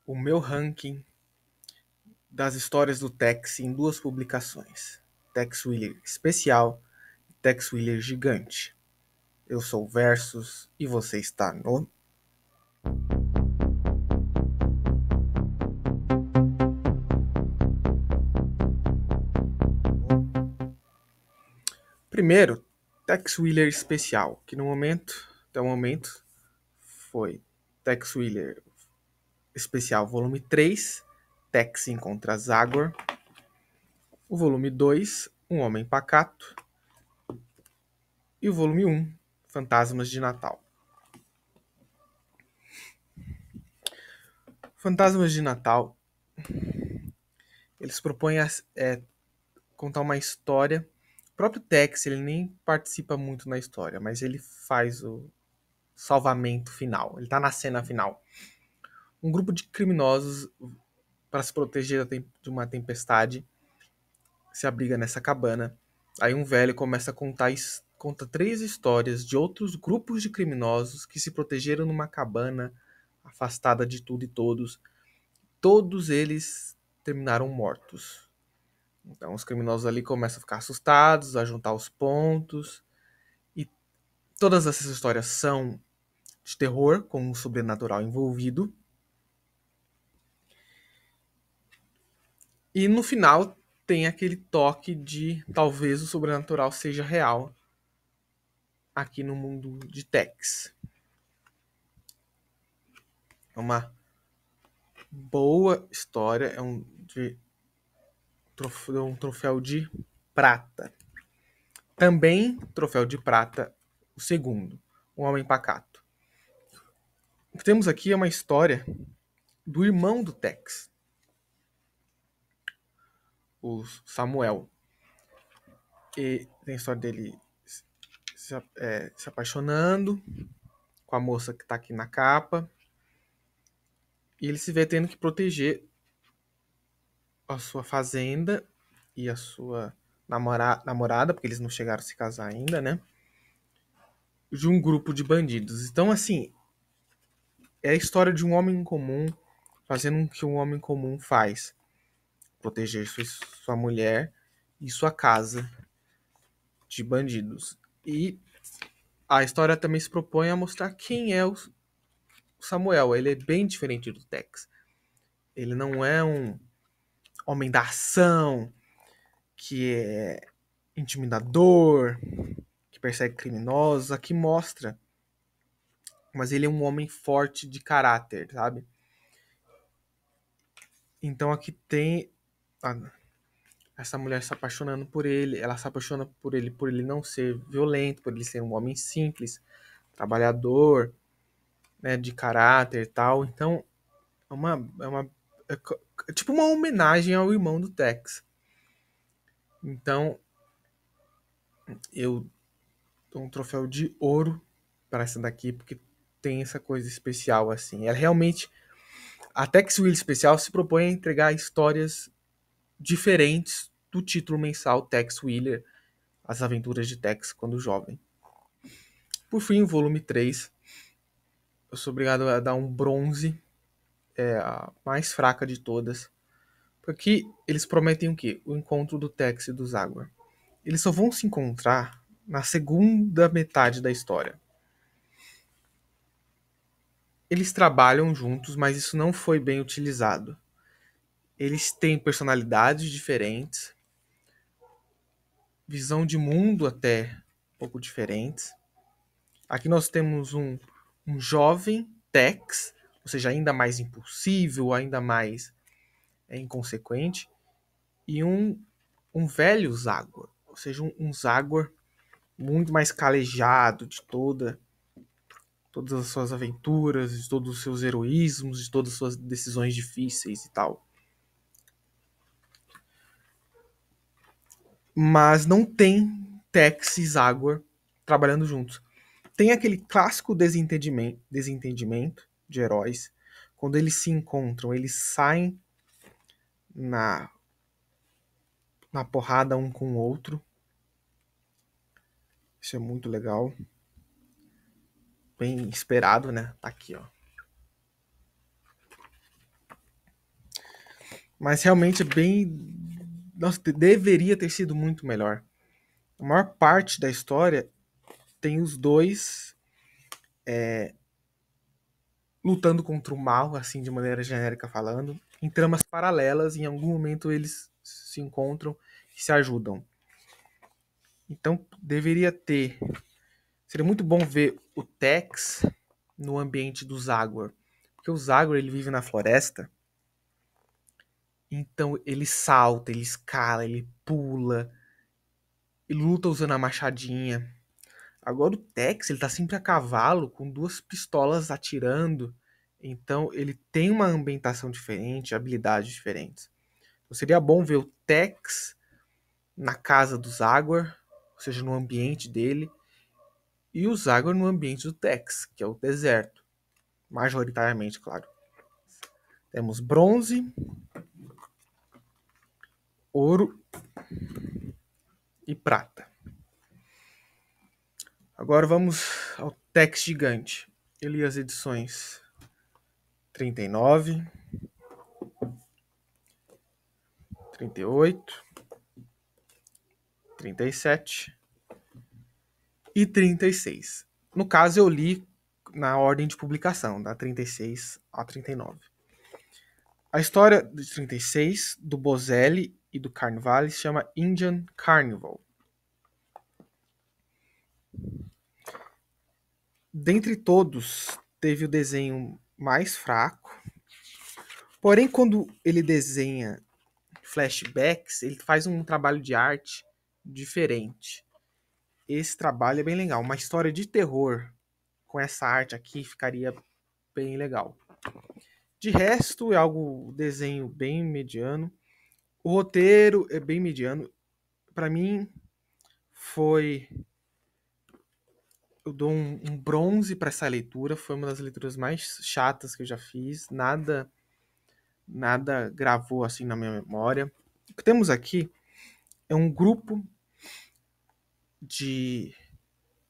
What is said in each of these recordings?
o meu ranking das histórias do Tex em duas publicações: Tex Willer Especial e Tex Willer Gigante. Eu sou o Versus e você está no. Primeiro, Tex Willer Especial, que até o momento, foi Tex Willer Especial Volume 3, Tex encontra Zagor. O volume 2, Um Homem Pacato. E o volume 1, Fantasmas de Natal. Fantasmas de Natal, eles propõem contar uma história. O próprio Tex, ele nem participa muito na história, mas ele faz o salvamento final. Ele tá na cena final. Um grupo de criminosos, para se proteger de uma tempestade, se abriga nessa cabana. Aí um velho começa a conta 3 histórias de outros grupos de criminosos que se protegeram numa cabana afastada de tudo e todos. Todos eles terminaram mortos. Então os criminosos ali começam a ficar assustados, a juntar os pontos. E todas essas histórias são de terror, com um sobrenatural envolvido. E no final tem aquele toque de talvez o sobrenatural seja real aqui no mundo de Tex. É uma boa história, é um troféu de prata. Também troféu de prata, o segundo, O Homem Pacato. O que temos aqui é uma história do irmão do Tex, o Samuel. E tem a história dele se apaixonando com a moça que está aqui na capa. E ele se vê tendo que proteger a sua fazenda e a sua namorada, porque eles não chegaram a se casar ainda, né? De um grupo de bandidos. Então, assim, é a história de um homem comum fazendo o que um homem comum faz: proteger sua mulher e sua casa de bandidos. E a história também se propõe a mostrar quem é o Samuel. Ele é bem diferente do Tex. Ele não é um homem da ação que é intimidador, que persegue criminosos. Aqui mostra. Mas ele é um homem forte de caráter, sabe? Então aqui tem essa mulher se apaixonando por ele. Ela se apaixona por ele não ser violento, por ele ser um homem simples, trabalhador, né, de caráter e tal. Então é tipo uma homenagem ao irmão do Tex. Então eu dou um troféu de ouro para essa daqui, porque tem essa coisa especial assim. Ela realmente, a Tex Wheel Especial se propõe a entregar histórias diferentes do título mensal Tex Wheeler, As Aventuras de Tex quando jovem. Por fim, o volume 3, eu sou obrigado a dar um bronze, é a mais fraca de todas, porque eles prometem o quê? O encontro do Tex e do Zagor. Eles só vão se encontrar na segunda metade da história. Eles trabalham juntos, mas isso não foi bem utilizado. Eles têm personalidades diferentes, visão de mundo até um pouco diferentes. Aqui nós temos um jovem Tex, ou seja, ainda mais impulsivo, ainda mais inconsequente, e um velho Zagor, ou seja, um Zagor muito mais calejado de todas as suas aventuras, de todos os seus heroísmos, de todas as suas decisões difíceis e tal. Mas não tem Tex e Zagor trabalhando juntos. Tem aquele clássico desentendimento de heróis. Quando eles se encontram, eles saem na, na porrada um com o outro. Isso é muito legal. Bem esperado, né? Tá aqui, ó. Mas realmente é bem. Nossa, deveria ter sido muito melhor. A maior parte da história tem os dois lutando contra o mal, assim, de maneira genérica falando, em tramas paralelas. Em algum momento eles se encontram e se ajudam. Então deveria ter. Seria muito bom ver o Tex no ambiente do Zagor. Porque o Zagor ele vive na floresta. Então ele salta, ele escala, ele pula, ele luta usando a machadinha. Agora o Tex, ele tá sempre a cavalo, com duas pistolas atirando. Então ele tem uma ambientação diferente, habilidades diferentes. Então, seria bom ver o Tex na casa do Zagor, ou seja, no ambiente dele, e o Zagor no ambiente do Tex, que é o deserto. Majoritariamente, claro. Temos bronze, ouro e prata. Agora vamos ao Tex gigante. Eu li as edições 39, 38, 37 e 36. No caso, eu li na ordem de publicação, da 36 a 39. A história de 36, do Bozelli e do Carnevale, se chama Indian Carnival. Dentre todos, teve o desenho mais fraco. Porém, quando ele desenha flashbacks, ele faz um trabalho de arte diferente. Esse trabalho é bem legal. Uma história de terror com essa arte aqui ficaria bem legal. De resto, é algo desenho bem mediano. O roteiro é bem mediano. Para mim, foi. Eu dou um bronze para essa leitura. Foi uma das leituras mais chatas que eu já fiz. Nada gravou assim na minha memória. O que temos aqui é um grupo de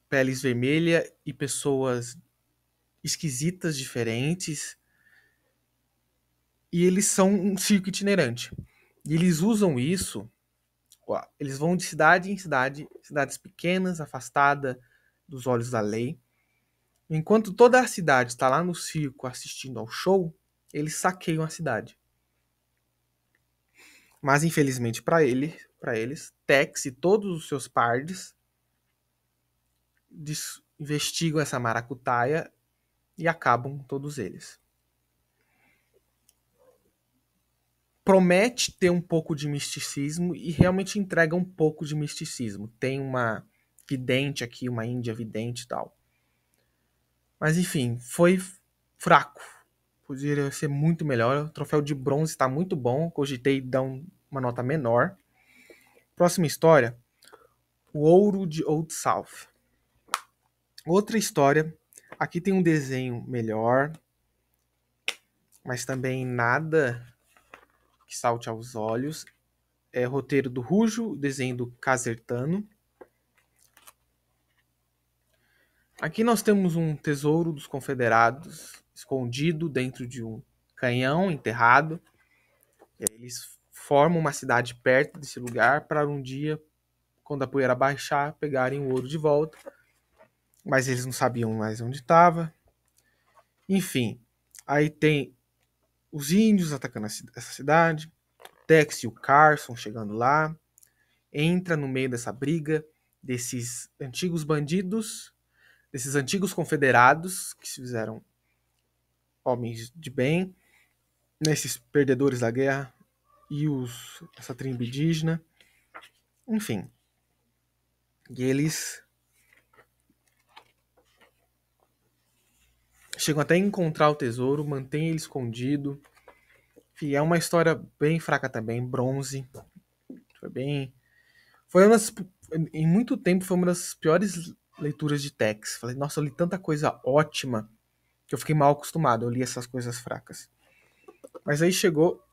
peles vermelha e pessoas esquisitas, diferentes. E eles são um circo itinerante. E eles usam isso. Eles vão de cidade em cidade, cidades pequenas, afastadas dos olhos da lei. Enquanto toda a cidade está lá no circo assistindo ao show, eles saqueiam a cidade. Mas infelizmente para eles, Tex e todos os seus pardes investigam essa maracutaia e acabam todos eles. Promete ter um pouco de misticismo e realmente entrega um pouco de misticismo. Tem uma vidente aqui, uma índia vidente e tal. Mas enfim, foi fraco. Poderia ser muito melhor. O troféu de bronze está muito bom. Cogitei dar uma nota menor. Próxima história. O Ouro de Old South. Outra história. Aqui tem um desenho melhor. Mas também nada que salte aos olhos. É roteiro do Rujo, desenho do Casertano. Aqui nós temos um tesouro dos confederados escondido dentro de um canhão enterrado. Eles formam uma cidade perto desse lugar para um dia, quando a poeira baixar, pegarem o ouro de volta. Mas eles não sabiam mais onde estava. Enfim, aí tem os índios atacando essa cidade, Tex e o Carson chegando lá, entra no meio dessa briga desses antigos bandidos, desses antigos confederados que se fizeram homens de bem, nesses perdedores da guerra e essa tribo indígena. Enfim, e eles chegam até a encontrar o tesouro, mantém ele escondido. Enfim, é uma história bem fraca também, bronze. Foi bem. Foi uma das. Em muito tempo foi uma das piores leituras de Tex. Falei, nossa, eu li tanta coisa ótima que eu fiquei mal acostumado. Eu li essas coisas fracas. Mas aí chegou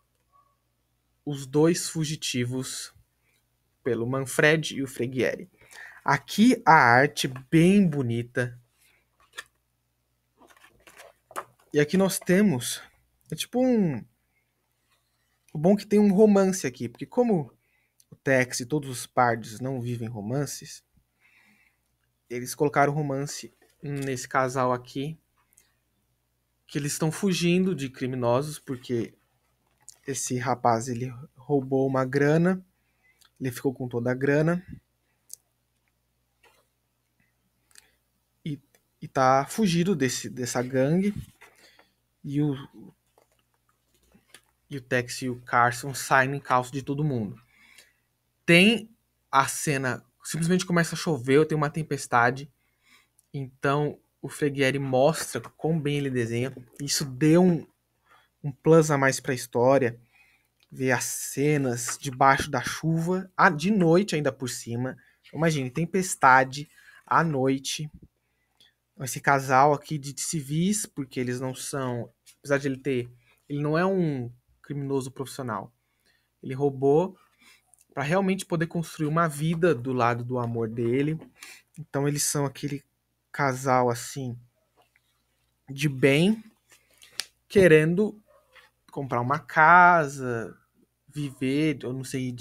os dois fugitivos pelo Manfred e o Freguieri. Aqui a arte bem bonita. E aqui nós temos. É tipo um. O bom é que tem um romance aqui, porque como o Tex e todos os pardos não vivem romances, eles colocaram romance nesse casal aqui, que eles estão fugindo de criminosos, porque esse rapaz ele roubou uma grana, ele ficou com toda a grana e, e tá fugido dessa gangue. E o Tex e o Carson saem no encalço de todo mundo. Tem a cena, simplesmente começa a chover, tem uma tempestade, então o Freguieri mostra quão bem ele desenha. Isso deu um plus a mais para a história. Ver as cenas debaixo da chuva, de noite ainda por cima. Imagine, tempestade à noite. Esse casal aqui de civis, porque eles não são, apesar de ele ter, ele não é um criminoso profissional. Ele roubou para realmente poder construir uma vida do lado do amor dele. Então eles são aquele casal assim de bem, querendo comprar uma casa, viver, eu não sei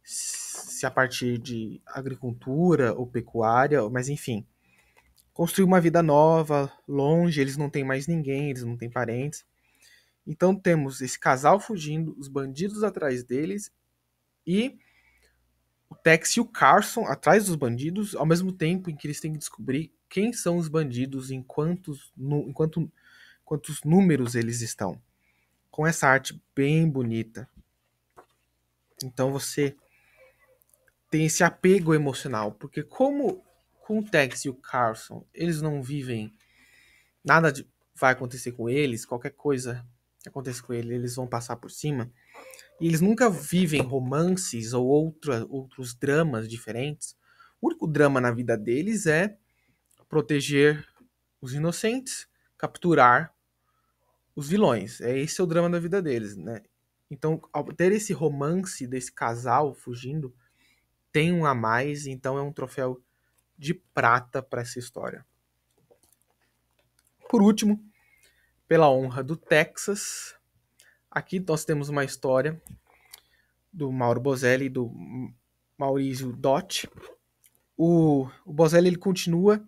se a partir de agricultura ou pecuária, mas enfim, construir uma vida nova, longe, eles não têm mais ninguém, eles não têm parentes. Então temos esse casal fugindo, os bandidos atrás deles e o Tex e o Carson atrás dos bandidos, ao mesmo tempo em que eles têm que descobrir quem são os bandidos, em quantos números eles estão. Com essa arte bem bonita. Então você tem esse apego emocional, porque como com o Tex e o Carson, eles não vivem, vai acontecer com eles, qualquer coisa que aconteça com eles, eles vão passar por cima, e eles nunca vivem romances ou outros dramas diferentes. O único drama na vida deles é proteger os inocentes, capturar os vilões. Esse é o drama da vida deles, né? Então, ao ter esse romance desse casal fugindo, tem um a mais, então é um troféu de prata para essa história. Por último, pela honra do Texas, aqui nós temos uma história do Mauro Bozelli e do Maurício Dott. O Bozelli ele continua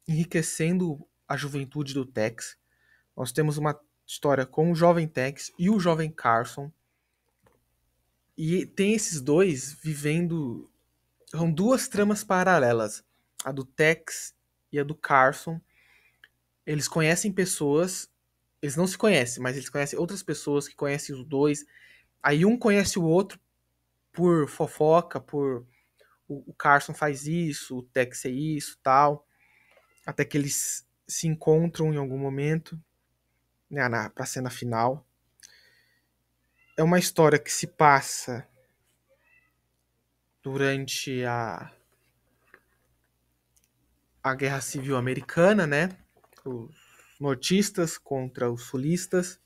enriquecendo a juventude do Tex. Nós temos uma história com o jovem Tex e o jovem Carson. E tem esses dois vivendo. São duas tramas paralelas. A do Tex e a do Carson. Eles conhecem pessoas. Eles não se conhecem, mas eles conhecem outras pessoas que conhecem os dois. Aí um conhece o outro por fofoca, por o Carson faz isso, o Tex é isso, tal. Até que eles se encontram em algum momento, né, pra cena final. É uma história que se passa durante a Guerra Civil Americana, né? Os nortistas contra os sulistas,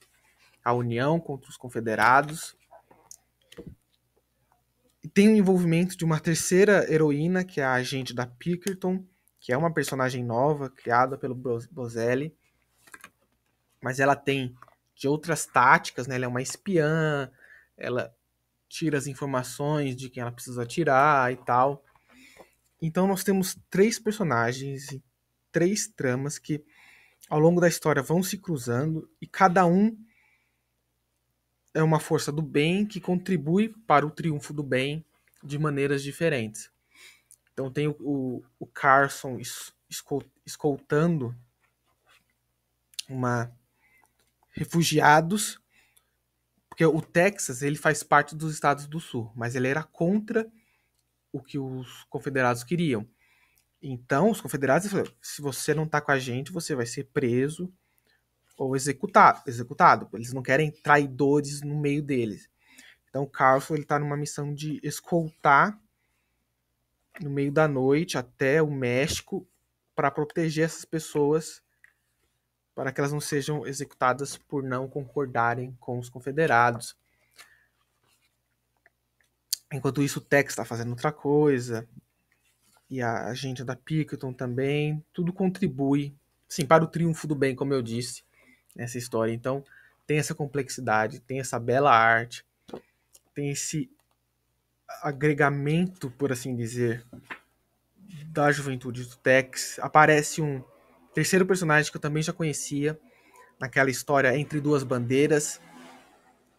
a União contra os confederados. E tem o envolvimento de uma terceira heroína, que é a agente da Pinkerton, que é uma personagem nova, criada pelo Bozelli. Mas ela tem de outras táticas, né? Ela é uma espiã, ela tira as informações de quem ela precisa tirar e tal. Então nós temos três personagens e três tramas que ao longo da história vão se cruzando e cada um é uma força do bem que contribui para o triunfo do bem de maneiras diferentes. Então tem o Carson escoltando refugiados, porque o Texas ele faz parte dos Estados do Sul, mas ele era contra o que os confederados queriam. Então os confederados falaram, se você não está com a gente, você vai ser preso ou executado. Eles não querem traidores no meio deles. Então o Carlson ele tá numa missão de escoltar no meio da noite até o México para proteger essas pessoas para que elas não sejam executadas por não concordarem com os confederados. Enquanto isso, o Tex está fazendo outra coisa e a agente da Pinkerton também. Tudo contribui, sim, para o triunfo do bem, como eu disse, nessa história. Então, tem essa complexidade, tem essa bela arte, tem esse agregamento, por assim dizer, da juventude do Tex. Aparece um terceiro personagem que eu também já conhecia, naquela história Entre Duas Bandeiras,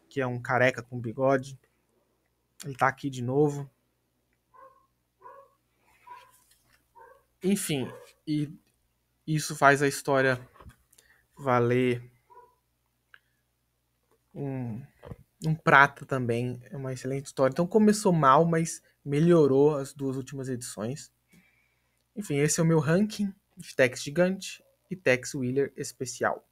que é um careca com bigode. Ele tá aqui de novo. Enfim, e isso faz a história valer um, um prata também. É uma excelente história. Então começou mal, mas melhorou as duas últimas edições. Enfim, esse é o meu ranking de Tex Gigante e Tex Wheeler especial.